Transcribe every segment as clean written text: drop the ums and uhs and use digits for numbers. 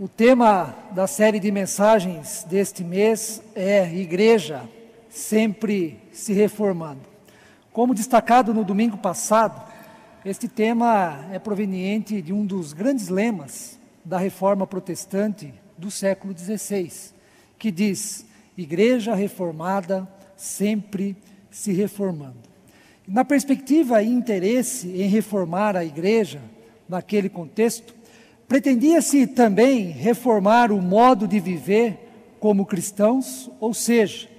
O tema da série de mensagens deste mês é Igreja sempre se reformando. Como destacado no domingo passado, este tema é proveniente de um dos grandes lemas da Reforma Protestante do século XVI, que diz: Igreja reformada sempre se reformando. Na perspectiva e interesse em reformar a Igreja, naquele contexto, pretendia-se também reformar o modo de viver como cristãos, ou seja,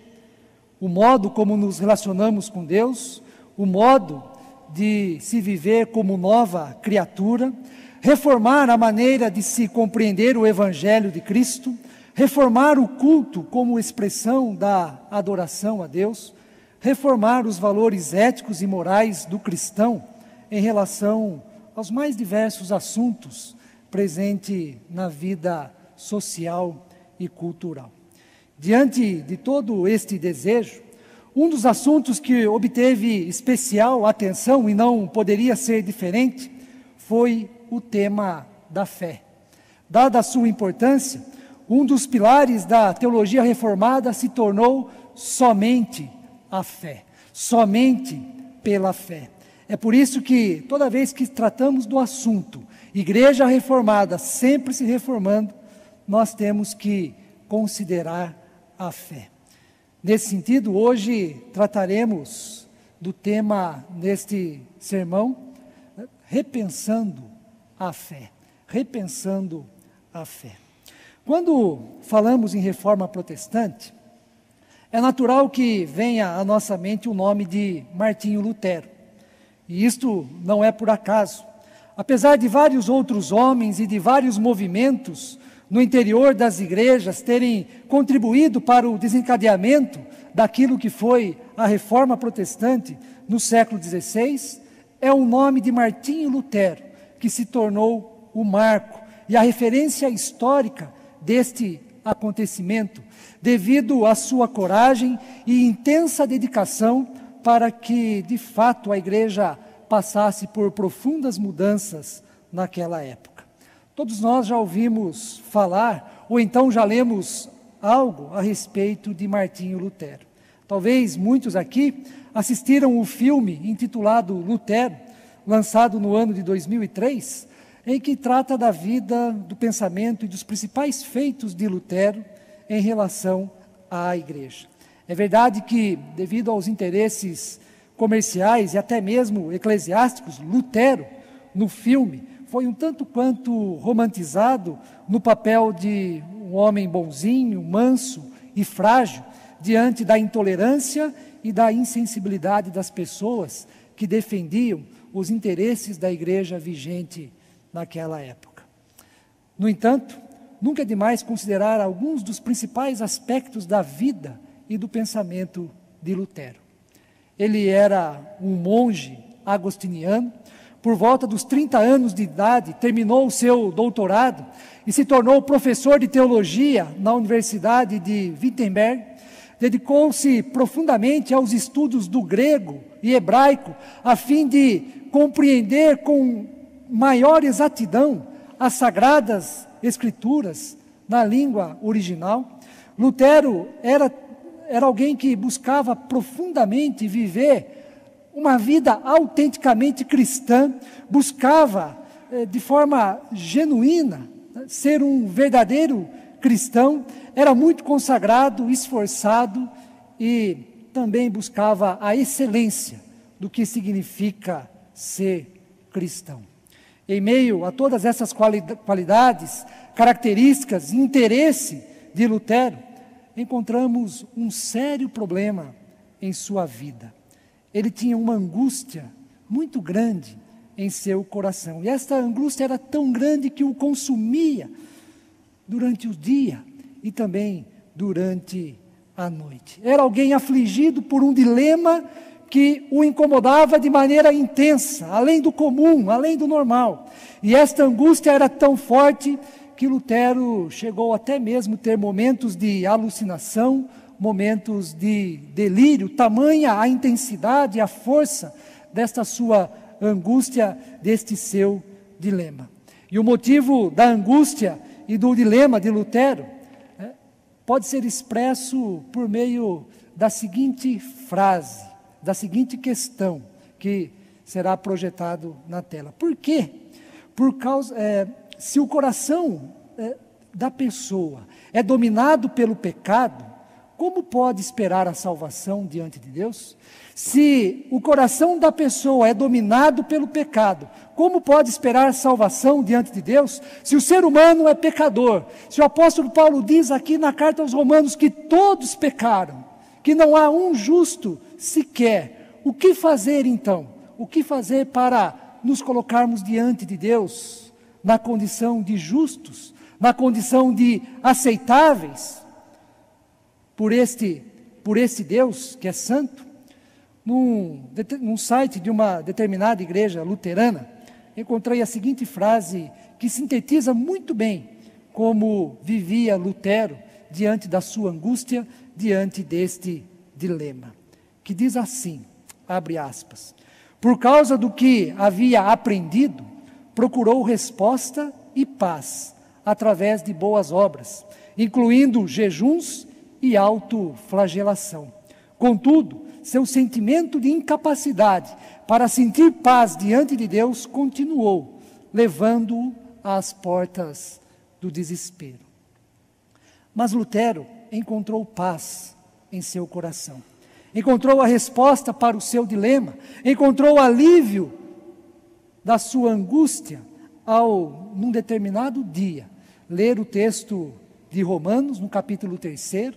o modo como nos relacionamos com Deus, o modo de se viver como nova criatura, reformar a maneira de se compreender o Evangelho de Cristo, reformar o culto como expressão da adoração a Deus, reformar os valores éticos e morais do cristão em relação aos mais diversos assuntos presente na vida social e cultural. Diante de todo este desejo, um dos assuntos que obteve especial atenção e não poderia ser diferente foi o tema da fé. Dada a sua importância, um dos pilares da teologia reformada se tornou somente a fé, somente pela fé. É por isso que toda vez que tratamos do assunto Igreja reformada sempre se reformando, nós temos que considerar a fé. Nesse sentido, hoje trataremos do tema neste sermão, repensando a fé. Repensando a fé. Quando falamos em reforma protestante, é natural que venha à nossa mente o nome de Martinho Lutero. E isto não é por acaso. Apesar de vários outros homens e de vários movimentos no interior das igrejas terem contribuído para o desencadeamento daquilo que foi a reforma protestante no século XVI, é o nome de Martinho Lutero que se tornou o marco e a referência histórica deste acontecimento, devido à sua coragem e intensa dedicação para que, de fato, a igreja passasse por profundas mudanças naquela época. Todos nós já ouvimos falar, ou então já lemos algo a respeito de Martinho Lutero. Talvez muitos aqui assistiram o filme intitulado Lutero, lançado no ano de 2003, em que trata da vida, do pensamento e dos principais feitos de Lutero em relação à igreja. É verdade que, devido aos interesses comerciais e até mesmo eclesiásticos, Lutero, no filme, foi um tanto quanto romantizado no papel de um homem bonzinho, manso e frágil, diante da intolerância e da insensibilidade das pessoas que defendiam os interesses da igreja vigente naquela época. No entanto, nunca é demais considerar alguns dos principais aspectos da vida e do pensamento de Lutero. Ele era um monge agostiniano, por volta dos 30 anos de idade, terminou o seu doutorado e se tornou professor de teologia na Universidade de Wittenberg. Dedicou-se profundamente aos estudos do grego e hebraico, a fim de compreender com maior exatidão as sagradas escrituras na língua original. Lutero era alguém que buscava profundamente viver uma vida autenticamente cristã, buscava de forma genuína ser um verdadeiro cristão, era muito consagrado, esforçado e também buscava a excelência do que significa ser cristão. Em meio a todas essas qualidades, características e interesse de Lutero, encontramos um sério problema em sua vida. Ele tinha uma angústia muito grande em seu coração. E esta angústia era tão grande que o consumia durante o dia e também durante a noite. Era alguém afligido por um dilema que o incomodava de maneira intensa, além do comum, além do normal. E esta angústia era tão forte que Lutero chegou até mesmo a ter momentos de alucinação, momentos de delírio, tamanha a intensidade e a força desta sua angústia, deste seu dilema. E o motivo da angústia e do dilema de Lutero pode ser expresso por meio da seguinte frase, da seguinte questão, que será projetado na tela. Por quê? Se o coração da pessoa é dominado pelo pecado, como pode esperar a salvação diante de Deus? Se o coração da pessoa é dominado pelo pecado, como pode esperar salvação diante de Deus? Se o ser humano é pecador, se o apóstolo Paulo diz aqui na carta aos Romanos que todos pecaram, que não há um justo sequer, o que fazer então? O que fazer para nos colocarmos diante de Deus na condição de justos, na condição de aceitáveis por este Deus que é santo? Num site de uma determinada igreja luterana, encontrei a seguinte frase que sintetiza muito bem como vivia Lutero diante da sua angústia, diante deste dilema, que diz assim, abre aspas: por causa do que havia aprendido, procurou resposta e paz através de boas obras, incluindo jejuns e autoflagelação. Contudo, seu sentimento de incapacidade para sentir paz diante de Deus continuou, levando-o às portas do desespero. Mas Lutero encontrou paz em seu coração, encontrou a resposta para o seu dilema, encontrou alívio da sua angústia ao, num determinado dia, ler o texto de Romanos, no capítulo 3,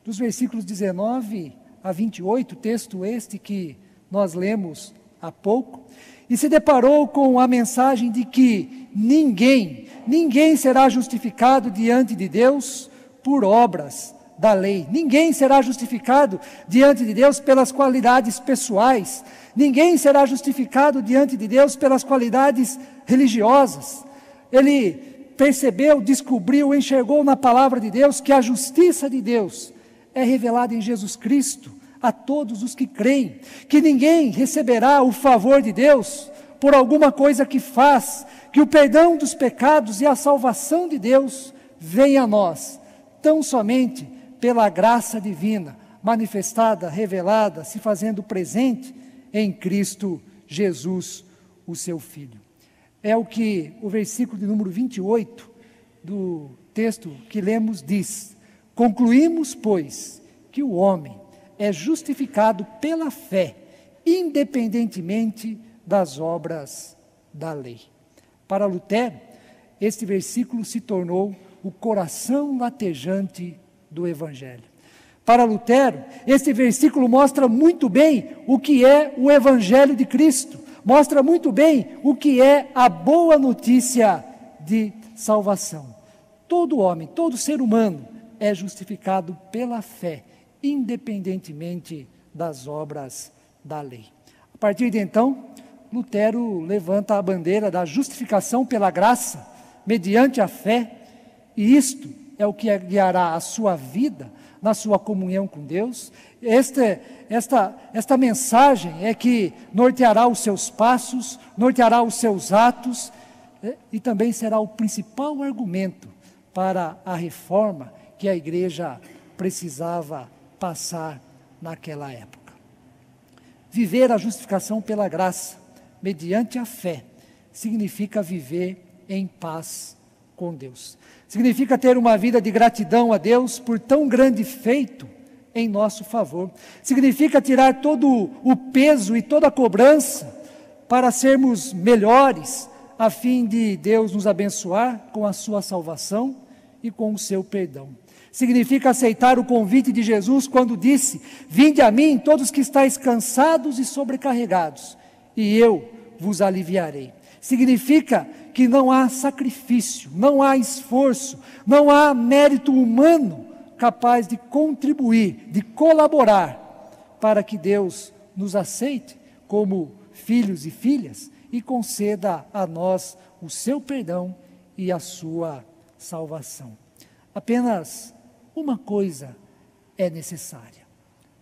dos versículos 19 a 28, texto este que nós lemos há pouco, e se deparou com a mensagem de que ninguém será justificado diante de Deus por obras da lei. Ninguém será justificado diante de Deus pelas qualidades pessoais. Ninguém será justificado diante de Deus pelas qualidades religiosas. Ele percebeu, descobriu, enxergou na palavra de Deus que a justiça de Deus é revelada em Jesus Cristo a todos os que creem, que ninguém receberá o favor de Deus por alguma coisa que faz, que o perdão dos pecados e a salvação de Deus vem a nós, tão somente pela graça divina, manifestada, revelada, se fazendo presente em Cristo Jesus, o seu Filho. É o que o versículo de número 28 do texto que lemos diz: concluímos, pois, que o homem é justificado pela fé, independentemente das obras da lei. Para Lutero, este versículo se tornou o coração latejante do Evangelho. Para Lutero, este versículo mostra muito bem o que é o Evangelho de Cristo, mostra muito bem o que é a boa notícia de salvação. Todo homem, todo ser humano é justificado pela fé, independentemente das obras da lei. A partir de então, Lutero levanta a bandeira da justificação pela graça, mediante a fé, e isto é o que guiará a sua vida na sua comunhão com Deus. Esta mensagem é que norteará os seus passos, norteará os seus atos, e também será o principal argumento para a reforma que a igreja precisava passar naquela época. Viver a justificação pela graça, mediante a fé, significa viver em paz com Deus. Significa ter uma vida de gratidão a Deus por tão grande feito em nosso favor. Significa tirar todo o peso e toda a cobrança para sermos melhores, a fim de Deus nos abençoar com a sua salvação e com o seu perdão. Significa aceitar o convite de Jesus quando disse: vinde a mim todos que estáis cansados e sobrecarregados, e eu vos aliviarei. Significa que não há sacrifício, não há esforço, não há mérito humano capaz de contribuir, de colaborar para que Deus nos aceite como filhos e filhas e conceda a nós o seu perdão e a sua salvação. Apenas uma coisa é necessária: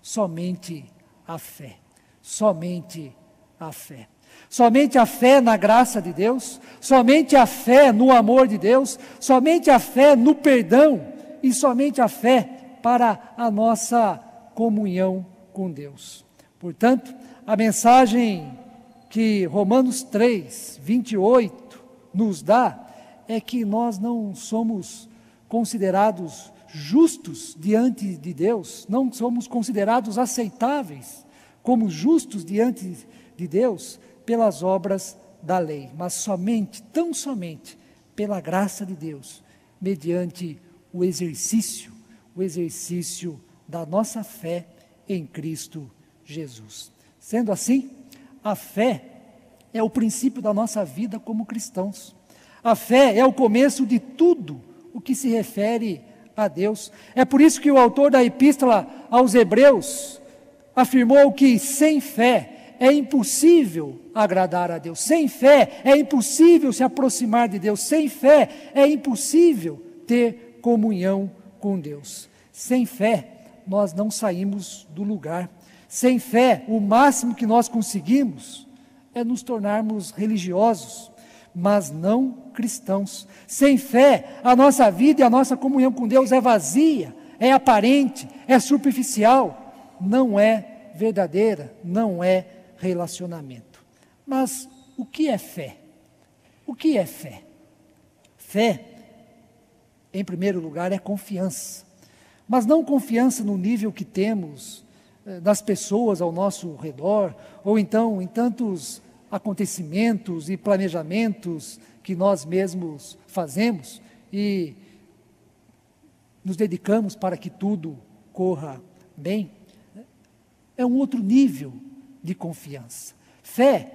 somente a fé. Somente a fé. Somente a fé na graça de Deus, somente a fé no amor de Deus, somente a fé no perdão e somente a fé para a nossa comunhão com Deus. Portanto, a mensagem que Romanos 3, 28 nos dá é que nós não somos considerados justos diante de Deus, não somos considerados aceitáveis como justos diante de Deus pelas obras da lei, mas somente, tão somente, pela graça de Deus, mediante o exercício da nossa fé em Cristo Jesus. Sendo assim, a fé é o princípio da nossa vida como cristãos. A fé é o começo de tudo o que se refere a Deus. É por isso que o autor da epístola aos Hebreus afirmou que sem fé é impossível agradar a Deus. Sem fé é impossível se aproximar de Deus. Sem fé é impossível ter comunhão com Deus. Sem fé nós não saímos do lugar. Sem fé, o máximo que nós conseguimos é nos tornarmos religiosos, mas não cristãos. Sem fé, a nossa vida e a nossa comunhão com Deus é vazia, é aparente, é superficial, não é verdadeira, não é relacionamento. Mas o que é fé? O que é fé? Fé, em primeiro lugar, é confiança. Mas não confiança no nível que temos das pessoas ao nosso redor, ou então em tantos acontecimentos e planejamentos que nós mesmos fazemos e nos dedicamos para que tudo corra bem. É um outro nível de confiança. Fé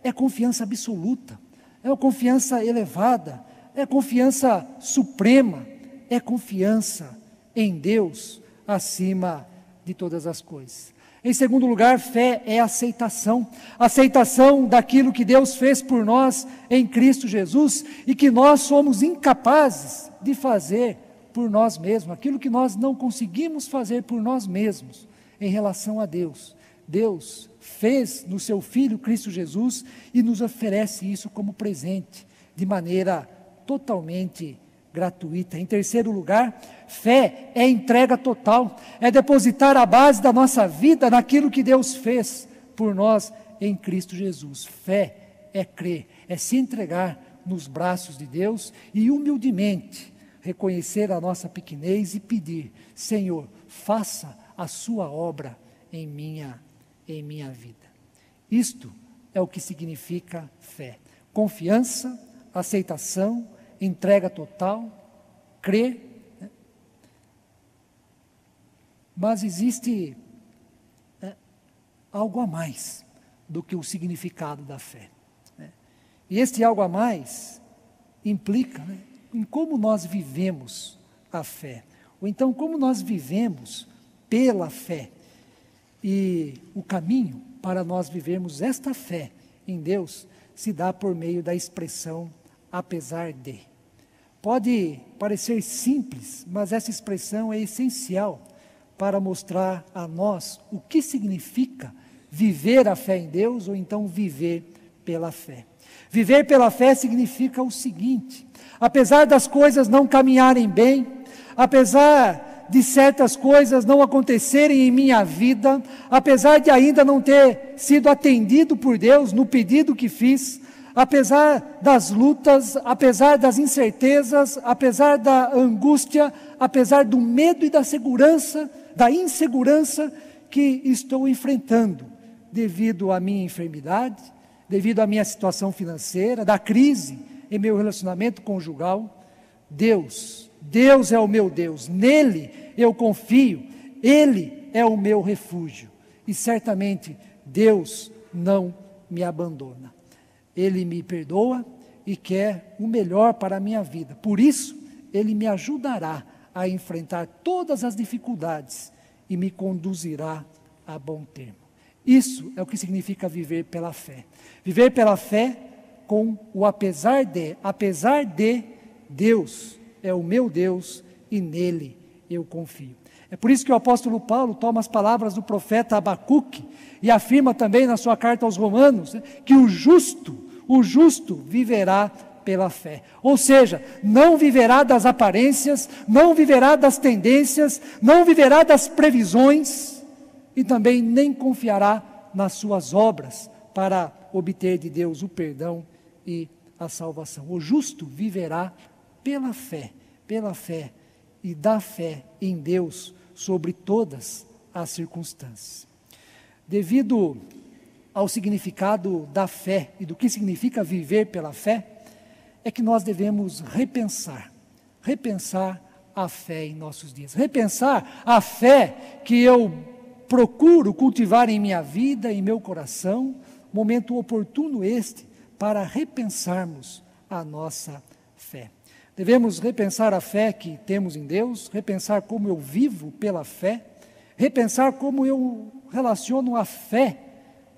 é confiança absoluta, é uma confiança elevada, é confiança suprema, é confiança em Deus acima de todas as coisas. Em segundo lugar, fé é aceitação daquilo que Deus fez por nós em Cristo Jesus e que nós somos incapazes de fazer por nós mesmos, aquilo que nós não conseguimos fazer por nós mesmos em relação a Deus. Deus fez no seu Filho Cristo Jesus e nos oferece isso como presente, de maneira totalmente gratuita. Em terceiro lugar, fé é entrega total, é depositar a base da nossa vida naquilo que Deus fez por nós em Cristo Jesus. Fé é crer, é se entregar nos braços de Deus e humildemente reconhecer a nossa pequenez e pedir: Senhor, faça a sua obra em minha vida. Isto é o que significa fé: confiança, aceitação, entrega total, crer. Mas existe algo a mais do que o significado da fé. E este algo a mais implica em como nós vivemos a fé, ou então como nós vivemos pela fé. E o caminho para nós vivermos esta fé em Deus se dá por meio da expressão apesar de. Pode parecer simples, mas essa expressão é essencial para mostrar a nós o que significa viver a fé em Deus ou então viver pela fé. Viver pela fé significa o seguinte: apesar das coisas não caminharem bem, apesar de certas coisas não acontecerem em minha vida, apesar de ainda não ter sido atendido por Deus no pedido que fiz, apesar das lutas, apesar das incertezas, apesar da angústia, apesar do medo e da insegurança que estou enfrentando, devido à minha enfermidade, devido à minha situação financeira, da crise em meu relacionamento conjugal, Deus é o meu Deus, nele eu confio, Ele é o meu refúgio, e certamente Deus não me abandona. Ele me perdoa e quer o melhor para a minha vida. Por isso, Ele me ajudará a enfrentar todas as dificuldades e me conduzirá a bom termo. Isso é o que significa viver pela fé. Viver pela fé com o apesar de Deus é o meu Deus e nele eu confio. É por isso que o apóstolo Paulo toma as palavras do profeta Abacuque e afirma também na sua carta aos Romanos, né, que o justo viverá pela fé. Ou seja, não viverá das aparências, não viverá das tendências, não viverá das previsões e também nem confiará nas suas obras para obter de Deus o perdão e a salvação. O justo viverá pela fé e da fé em Deus sobre todas as circunstâncias. Devido ao significado da fé e do que significa viver pela fé, é que nós devemos repensar a fé em nossos dias, repensar a fé que eu procuro cultivar em minha vida, em meu coração, momento oportuno este para repensarmos a nossa fé. Devemos repensar a fé que temos em Deus, repensar como eu vivo pela fé, repensar como eu relaciono a fé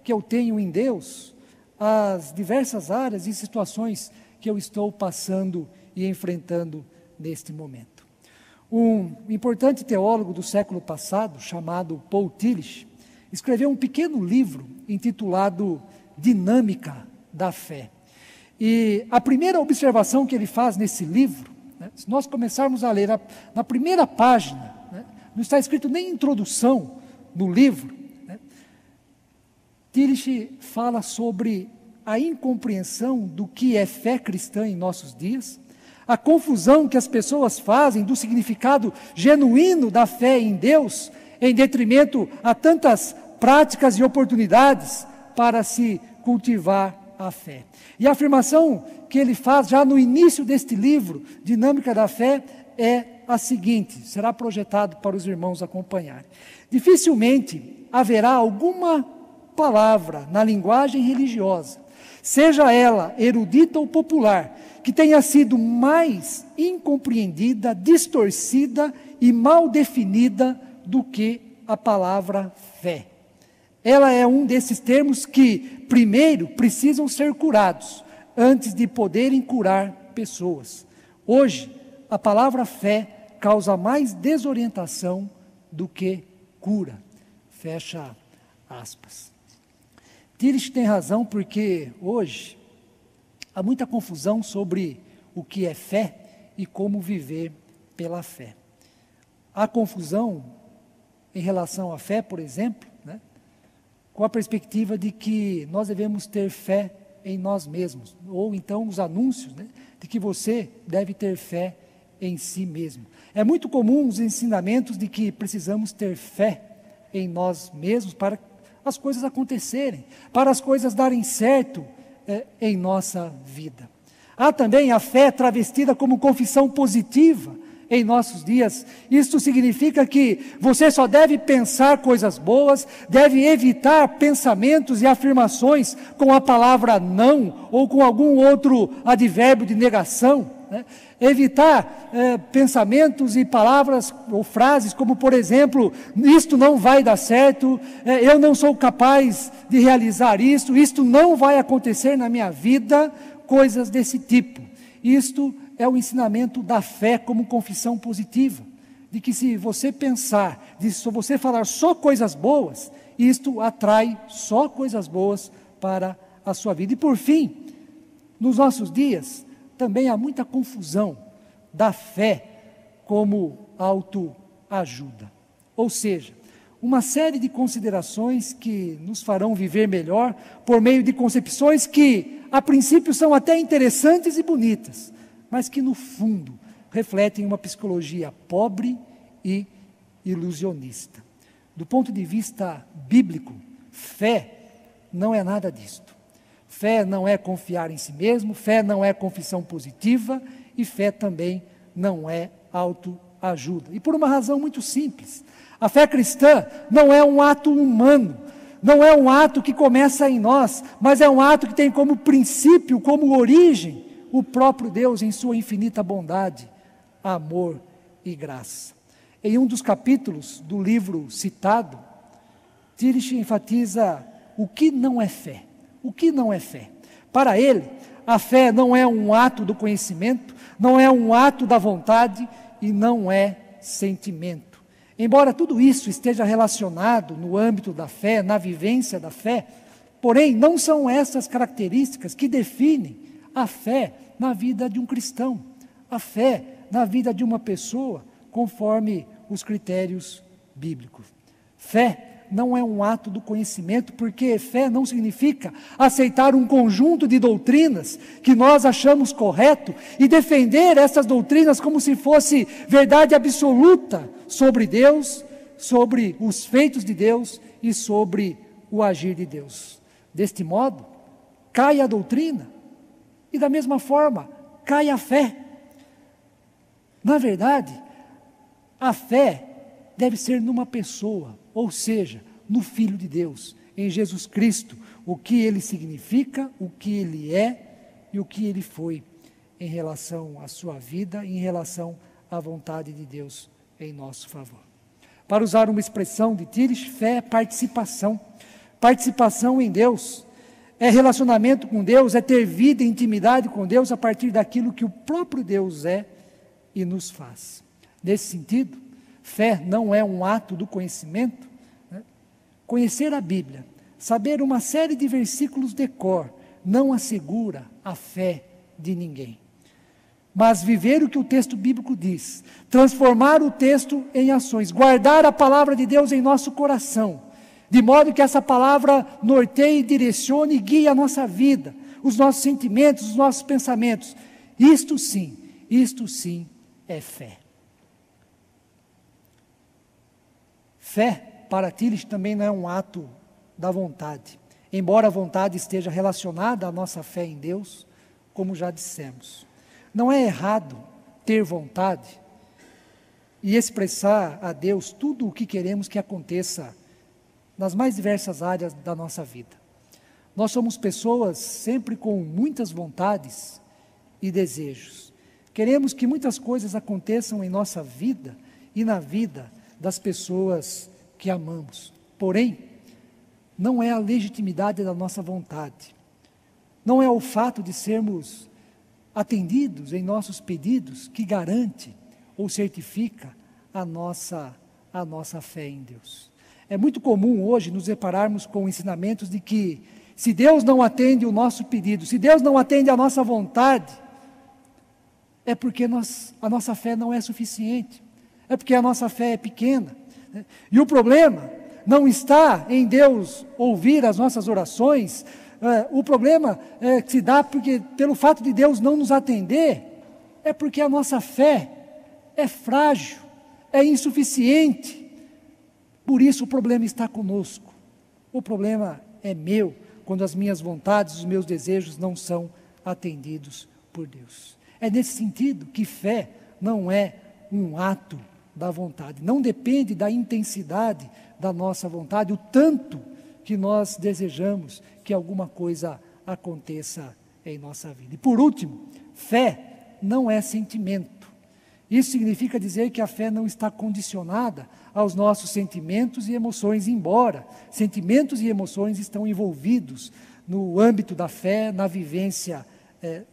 que eu tenho em Deus às diversas áreas e situações que eu estou passando e enfrentando neste momento. Um importante teólogo do século passado, chamado Paul Tillich, escreveu um pequeno livro intitulado Dinâmica da Fé. E a primeira observação que ele faz nesse livro, né, se nós começarmos a ler na primeira página, né, não está escrito nem introdução no livro, né, Tillich fala sobre a incompreensão do que é fé cristã em nossos dias, a confusão que as pessoas fazem do significado genuíno da fé em Deus, em detrimento a tantas práticas e oportunidades para se cultivar a fé. E a afirmação que ele faz já no início deste livro, Dinâmica da Fé, é a seguinte, será projetado para os irmãos acompanharem. Dificilmente haverá alguma palavra na linguagem religiosa, seja ela erudita ou popular, que tenha sido mais incompreendida, distorcida e mal definida do que a palavra fé. Ela é um desses termos que, primeiro, precisam ser curados, antes de poderem curar pessoas. Hoje, a palavra fé causa mais desorientação do que cura. Fecha aspas. Tillich tem razão porque hoje há muita confusão sobre o que é fé e como viver pela fé. Há confusão em relação à fé, por exemplo, né, com a perspectiva de que nós devemos ter fé em nós mesmos, ou então os anúncios, né, de que você deve ter fé em si mesmo. É muito comum os ensinamentos de que precisamos ter fé em nós mesmos para as coisas acontecerem, para as coisas darem certo em nossa vida. Há também a fé travestida como confissão positiva em nossos dias. Isto significa que você só deve pensar coisas boas, deve evitar pensamentos e afirmações com a palavra não ou com algum outro advérbio de negação, né? Evitar pensamentos e palavras ou frases como, por exemplo, isto não vai dar certo, eu não sou capaz de realizar isto, isto não vai acontecer na minha vida, coisas desse tipo. Isto é o ensinamento da fé como confissão positiva, de que se você pensar, se você falar só coisas boas, isto atrai só coisas boas para a sua vida. E por fim, nos nossos dias, também há muita confusão da fé como autoajuda. Ou seja, uma série de considerações que nos farão viver melhor por meio de concepções que, a princípio, são até interessantes e bonitas, mas que, no fundo, refletem uma psicologia pobre e ilusionista. Do ponto de vista bíblico, fé não é nada disto. Fé não é confiar em si mesmo, fé não é confissão positiva e fé também não é autoajuda. E por uma razão muito simples, a fé cristã não é um ato humano, não é um ato que começa em nós, mas é um ato que tem como princípio, como origem, o próprio Deus em sua infinita bondade, amor e graça. Em um dos capítulos do livro citado, Tillich enfatiza o que não é fé. O que não é fé? Para ele, a fé não é um ato do conhecimento, não é um ato da vontade e não é sentimento. Embora tudo isso esteja relacionado no âmbito da fé, na vivência da fé, porém, não são essas características que definem a fé na vida de um cristão, a fé na vida de uma pessoa, conforme os critérios bíblicos. Fé não é um ato do conhecimento, porque fé não significa aceitar um conjunto de doutrinas que nós achamos correto e defender essas doutrinas como se fosse verdade absoluta sobre Deus, sobre os feitos de Deus e sobre o agir de Deus. Deste modo, cai a doutrina e da mesma forma cai a fé. Na verdade, a fé deve ser numa pessoa, ou seja, no Filho de Deus, em Jesus Cristo, o que Ele significa, o que Ele é e o que Ele foi em relação à sua vida, em relação à vontade de Deus em nosso favor. Para usar uma expressão de Tillich, fé é participação. Participação em Deus é relacionamento com Deus, é ter vida e intimidade com Deus a partir daquilo que o próprio Deus é e nos faz. Nesse sentido, fé não é um ato do conhecimento. Conhecer a Bíblia, saber uma série de versículos de cor, não assegura a fé de ninguém. Mas viver o que o texto bíblico diz, transformar o texto em ações, guardar a palavra de Deus em nosso coração, de modo que essa palavra norteie, direcione e guie a nossa vida, os nossos sentimentos, os nossos pensamentos. Isto sim é fé. Fé, para Tillich, também não é um ato da vontade, embora a vontade esteja relacionada à nossa fé em Deus, como já dissemos. Não é errado ter vontade e expressar a Deus tudo o que queremos que aconteça nas mais diversas áreas da nossa vida. Nós somos pessoas sempre com muitas vontades e desejos. Queremos que muitas coisas aconteçam em nossa vida e na vida das pessoas que amamos. Porém, não é a legitimidade da nossa vontade, não é o fato de sermos atendidos em nossos pedidos que garante ou certifica a nossa fé em Deus. É muito comum hoje nos depararmos com ensinamentos de que se Deus não atende o nosso pedido, se Deus não atende a nossa vontade, é porque a nossa fé não é suficiente, é porque a nossa fé é pequena. E o problema não está em Deus ouvir as nossas orações, o problema que se dá pelo fato de Deus não nos atender, é porque a nossa fé é frágil, é insuficiente. Por isso o problema está conosco. O problema é meu, quando as minhas vontades, os meus desejos não são atendidos por Deus. É nesse sentido que fé não é um ato da vontade, não depende da intensidade da nossa vontade, o tanto que nós desejamos que alguma coisa aconteça em nossa vida. E por último, fé não é sentimento. Isso significa dizer que a fé não está condicionada aos nossos sentimentos e emoções, embora sentimentos e emoções estão envolvidos no âmbito da fé, na vivência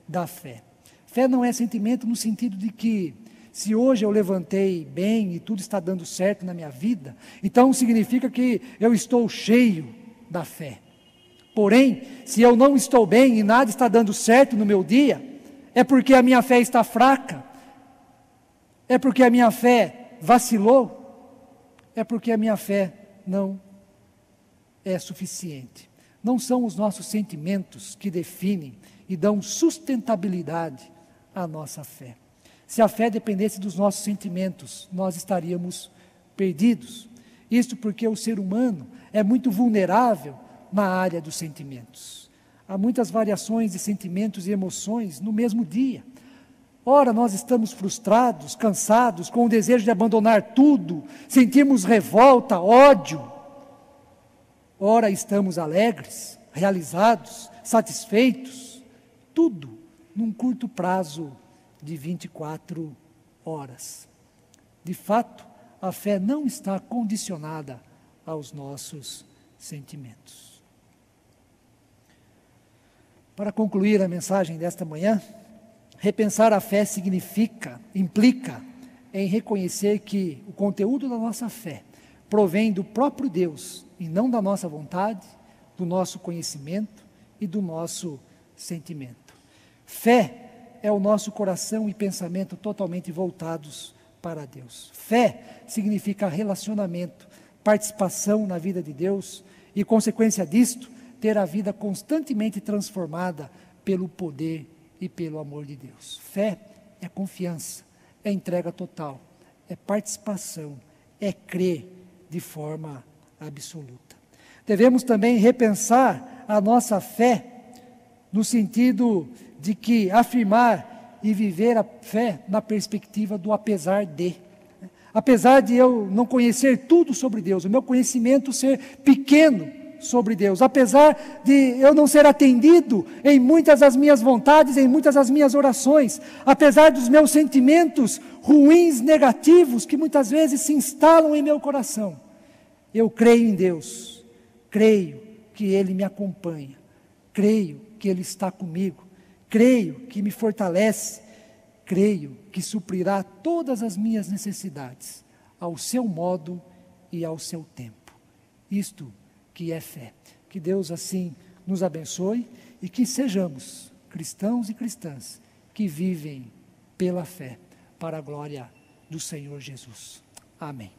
da fé. Fé não é sentimento no sentido de que se hoje eu levantei bem e tudo está dando certo na minha vida, então significa que eu estou cheio da fé. Porém, se eu não estou bem e nada está dando certo no meu dia, é porque a minha fé está fraca, é porque a minha fé vacilou, é porque a minha fé não é suficiente. Não são os nossos sentimentos que definem e dão sustentabilidade à nossa fé. Se a fé dependesse dos nossos sentimentos, nós estaríamos perdidos. Isto porque o ser humano é muito vulnerável na área dos sentimentos. Há muitas variações de sentimentos e emoções no mesmo dia. Ora, nós estamos frustrados, cansados, com o desejo de abandonar tudo, sentimos revolta, ódio. Ora, estamos alegres, realizados, satisfeitos, tudo num curto prazo de 24 horas. De fato, a fé não está condicionada aos nossos sentimentos. Para concluir a mensagem desta manhã, repensar a fé implica em reconhecer que o conteúdo da nossa fé provém do próprio Deus e não da nossa vontade, do nosso conhecimento e do nosso sentimento. Fé é o nosso coração e pensamento totalmente voltados para Deus. Fé significa relacionamento, participação na vida de Deus e, consequência disto, ter a vida constantemente transformada pelo poder e pelo amor de Deus. Fé é confiança, é entrega total, é participação, é crer de forma absoluta. Devemos também repensar a nossa fé no sentido de que afirmar e viver a fé na perspectiva do apesar de. Apesar de eu não conhecer tudo sobre Deus, o meu conhecimento ser pequeno sobre Deus, apesar de eu não ser atendido em muitas das minhas vontades, em muitas das minhas orações, apesar dos meus sentimentos ruins, negativos, que muitas vezes se instalam em meu coração, eu creio em Deus, creio que Ele me acompanha, creio que Ele está comigo, creio que me fortalece, creio que suprirá todas as minhas necessidades, ao seu modo e ao seu tempo. Isto que é fé. Que Deus assim nos abençoe e que sejamos cristãos e cristãs que vivem pela fé, para a glória do Senhor Jesus. Amém.